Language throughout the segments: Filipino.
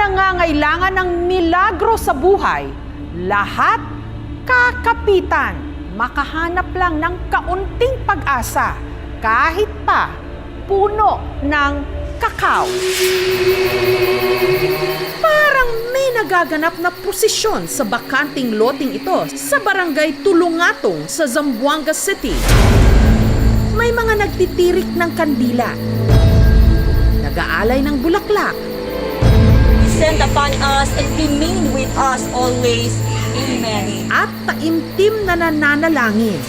nangangailangan ng milagro sa buhay, lahat kakapitan, makahanap lang ng kaunting pag-asa, kahit pa puno ng kakao. Parang may nagaganap na prosesyon sa bakanting loting ito sa barangay Tulungatong sa Zamboanga City. May mga nagtitirik ng kandila, nag-aalay ng bulaklak, Send upon us and remain with us always. Amen. at taimtim na nananalangin.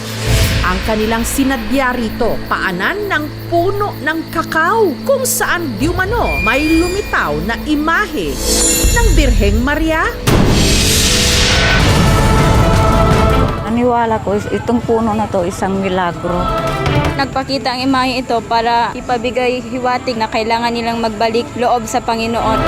Ang kanilang sinadya rito, paanan ng puno ng kakao kung saan di umano may lumitaw na imahe ng Birheng Maria. Naniwala ko, itong puno na to isang milagro. Nagpakita ang imahe ito para ipabigay hiwatig na kailangan nilang magbalik loob sa Panginoon.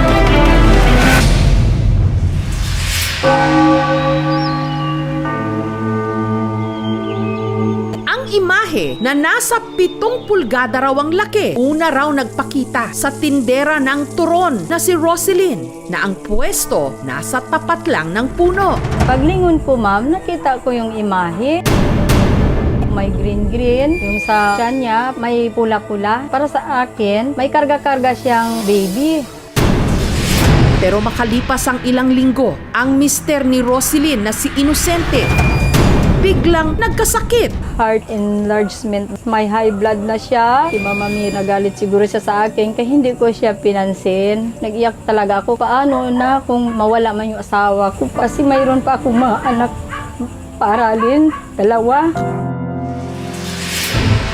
Ang imahe na nasa 7 pulgada raw ang laki, una raw nagpakita sa tindera ng turon na si Roselyn na ang pwesto nasa tapat lang ng puno. Paglingon ko, ma'am, nakita ko yung imahe. May green-green, yung sa tiyan niya may pula-pula. Para sa akin, may karga-karga siyang baby. Pero makalipas ang ilang linggo, ang mister ni Roselyn na si Inosente biglang nagkasakit. Heart enlargement. May high blood na siya. Si Mama Mi, nagalit siguro siya sa akin kaya hindi ko siya pinansin. Nag-iyak talaga ako. Paano na kung mawala man yung asawa ko? Kasi mayroon pa akong mga anak paralin, 2.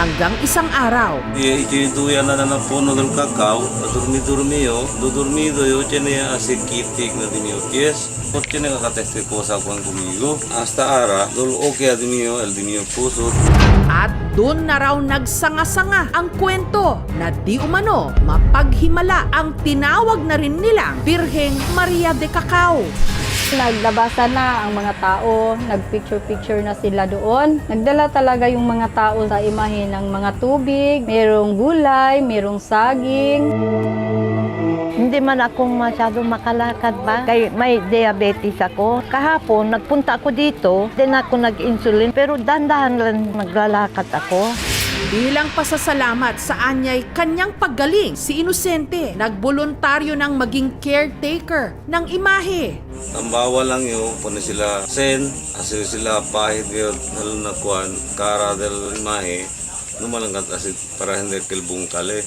Hanggang isang araw, Ikiduya na ng puno del cacao, durmi-durmiyo, dudurmido tiene así kitik na dinyo. Yes, por tiene kakateste ko sa kwan kumigo. Hasta ara, dul okay adinyo, el dinyo puso. at doon na raw nagsanga-sanga ang kwento na di umano mapaghimala ang tinawag na rin nilang Birheng Maria de Cacao. Naglabasan na ang mga tao, nagpicture-picture na sila doon. Nagdala talaga yung mga tao sa imahe ng mga tubig, merong gulay, merong saging. Hindi man ako masyadong makalakad ba? Kaya may diabetes ako. Kahapon, nagpunta ako dito, din ako nag-insulin, pero dandahan lang naglalakad ako. Bilang pasasalamat sa anyay kanyang paggaling, si Inosente nagboluntaryo ng maging caretaker ng imahe. Ang bawal lang yun, pano sila sen, asil sila pahit yun, dal na kwan, kara del imahe, numalangkat asit para hindi kilbong kali.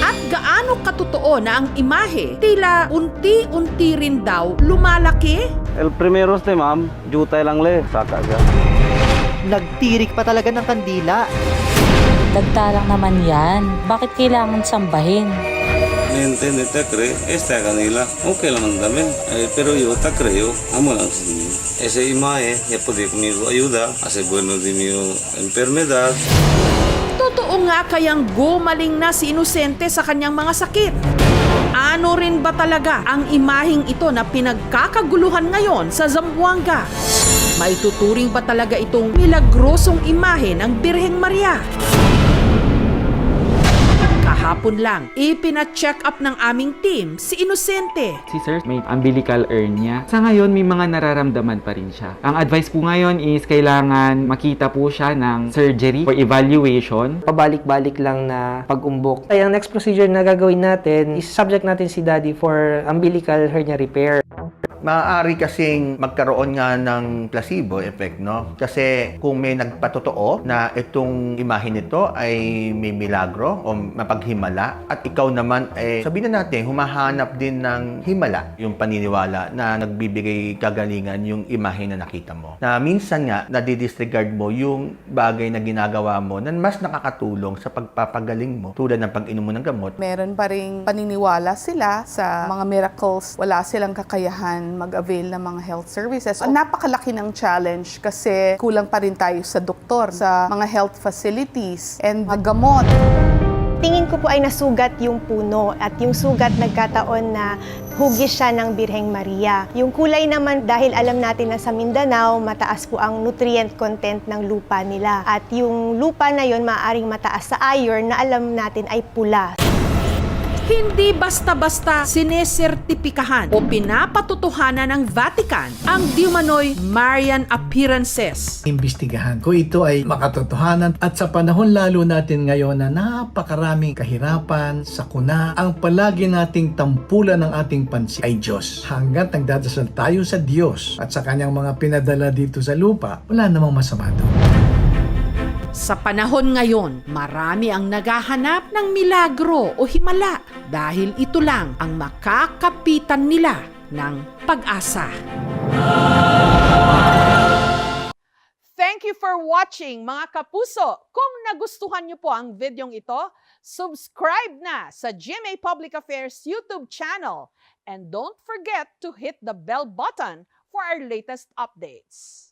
At gaano katotoo na ang imahe, tila unti-unti rin daw lumalaki? El primero ma'am, jutay lang le, saka siya. Nagtirik pa talaga ng kandila. Dagtarang naman yan. Bakit kailangan sambahin? Nente, neta cree, esta kanila, okay lang ang damin. Pero yo ta creo, amo lang sa inyo. Ese imahe, ya puede conmigo ayuda, hace bueno de mi enfermedad. Totoo nga kayang gumaling na si Inosente sa kanyang mga sakit? Ano rin ba talaga ang imaheng ito na pinagkakaguluhan ngayon sa Zamboanga? Maituturing ba talaga itong milagrosong imahe ng Birheng Maria? Kahapon lang, ipina-check up ng aming team si Inosente. Si Sir may umbilical hernia. Sa ngayon, may mga nararamdaman pa rin siya. Ang advice po ngayon is kailangan makita po siya ng surgery for evaluation. Pabalik-balik lang na pag-umbok. Ay, ang next procedure na gagawin natin is subject natin si Daddy for umbilical hernia repair. Maaari kasing magkaroon nga ng placebo effect, no? Kasi kung may nagpatotoo na itong imahe nito ay may milagro o mapaghimala at ikaw naman ay sabihin na natin humahanap din ng himala yung paniniwala na nagbibigay kagalingan yung imahe na nakita mo. Na minsan nga nadidisregard mo yung bagay na ginagawa mo na mas nakakatulong sa pagpapagaling mo tulad ng pag-inom mo ng gamot. Meron pa ring paniniwala sila sa mga miracles. Wala silang kakayahan mag-avail ng mga health services. Napakalaki ng challenge kasi kulang pa rin tayo sa doktor, sa mga health facilities and mga gamot. Tingin ko po ay nasugat yung puno at yung sugat nagkataon na hugis siya ng Birheng Maria. Yung kulay naman dahil alam natin na sa Mindanao, mataas po ang nutrient content ng lupa nila. At yung lupa na yon maaaring mataas sa iron na alam natin ay pula. Hindi basta-basta sinesertipikahan o pinapatutuhanan ng Vatican ang diumanoy Marian appearances. Imbestigahan kung ito ay makatotohanan at sa panahon lalo natin ngayon na napakaraming kahirapan, sakuna, ang palagi nating tampulan ng ating pansin ay Diyos. Hanggat nagdadasal tayo sa Diyos at sa kanyang mga pinadala dito sa lupa, wala namang masama doon. Sa panahon ngayon, marami ang naghahanap ng milagro o himala dahil ito lang ang makakapitan nila ng pag-asa. Thank you for watching, mga kapuso. Kung nagustuhan niyo po ang videong ito, subscribe na sa GMA Public Affairs YouTube channel and don't forget to hit the bell button for our latest updates.